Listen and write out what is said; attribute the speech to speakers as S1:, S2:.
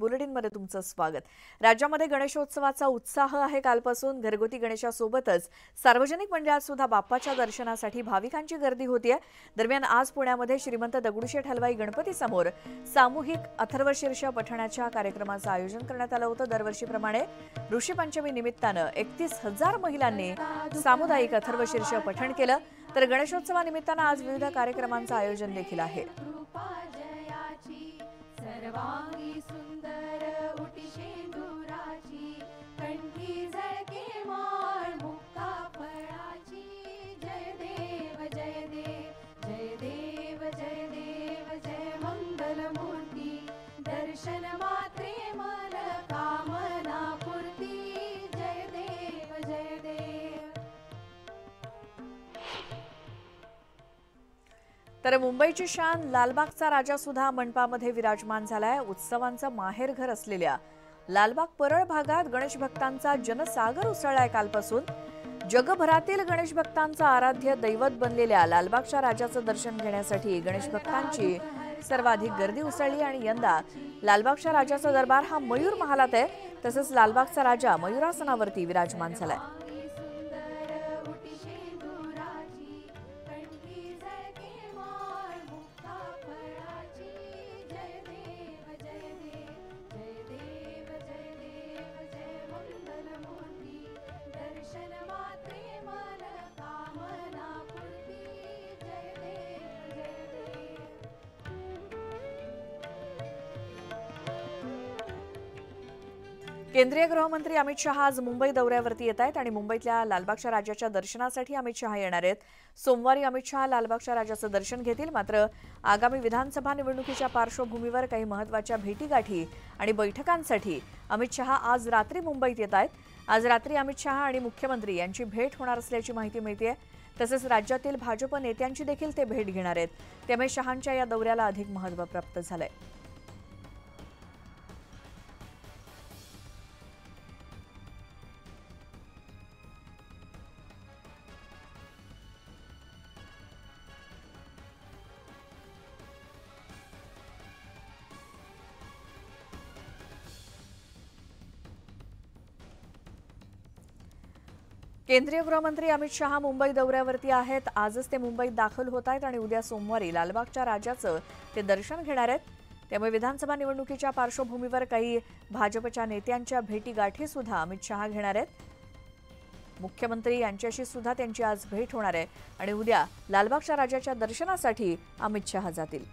S1: बुलेटिनमध्ये तुमचं स्वागत। राज्यामध्ये गणेशोत्सवाचा उत्साह आहे। कालपासून घरगुती गणेशासोबतच सार्वजनिक मंडळात सुद्धा बाप्पाच्या दर्शनासाठी भाविकांची गर्दी होतीये। दरम्यान आज पुण्यामध्ये श्रीमंत दगडूशेठ हलवाई गणपती समोर सामूहिक अथर्वशीर्ष पठणाच्या कार्यक्रमाचं आयोजन करण्यात आलं होतं। दरवर्षीप्रमाणे ऋषी पंचमी निमित्तानं 31,000 महिलांनी सामुदायिक अथर्वशीर्ष पठण केलं। तर गणेशोत्सवानिमित्तानं आज विविध कार्यक्रमांचं आयोजन देखील आहे।
S2: सर्वांगी सुंदर उटी शेंदुराची कंठी झळके माळ मुक्ता फळाची जय देव जय देव जय देव जय देव जय मंगल मूर्ती दर्शन मात्रे मन कामना पूर्ती जय देव जय देव।
S1: तर मुंबईची शान लालबागचा राजा सुद्धा मंडपामध्ये विराजमान झालाय। उत्सवांचं माहेरघर असलेल्या लालबाग परळ भागात गणेश भक्तांचा जनसागर उसळलाय। कालपासून जगभरातील गणेश भक्तांचा आराध्य दैवत बनलेल्या लालबागच्या राजाचं दर्शन घेण्यासाठी गणेश भक्तांची सर्वाधिक गर्दी उसळली आणि यंदा लालबागच्या राजाचा दरबार हा मयूर महालात आहे। तसंच लालबागचा राजा मयूरासनावरती विराजमान झालाय। केंद्रीय गृहमंत्री अमित शहा आज मुंबई दौऱ्यावरती येत आहेत आणि मुंबईतल्या लालबागच्या राजाच्या दर्शनासाठी अमित शहा येणार आहेत। सोमवारी अमित शहा लालबागच्या राजाचं दर्शन घेतील। मात्र आगामी विधानसभा निवडणुकीच्या पार्श्वभूमीवर काही महत्त्वाच्या भेटीगाठी आणि बैठकांसाठी अमित शहा आज रात्री मुंबईत येत आहेत। आज रात्री अमित शहा आणि मुख्यमंत्री यांची भेट होणार असल्याची माहिती मिळतेय। तसेच राज्यातील भाजप नेत्यांची देखील ते भेट घेणार आहेत। त्यामुळे शहांच्या या दौऱ्याला अधिक महत्त्व प्राप्त झालंय। केंद्रीय गृहमंत्री अमित शहा मुंबई दौऱ्यावरती आहेत। आजच ते मुंबईत दाखल होत आहेत आणि उद्या सोमवारी लालबागच्या राजाचं ते दर्शन घेणार आहेत। त्यामुळे विधानसभा निवडणुकीच्या पार्श्वभूमीवर काही भाजपच्या नेत्यांच्या भेटीगाठी सुद्धा अमित शहा घेणार आहेत। मुख्यमंत्री यांच्याशी सुद्धा त्यांची आज भेट होणार आहे आणि उद्या लालबागच्या राजाच्या दर्शनासाठी अमित शहा जातील।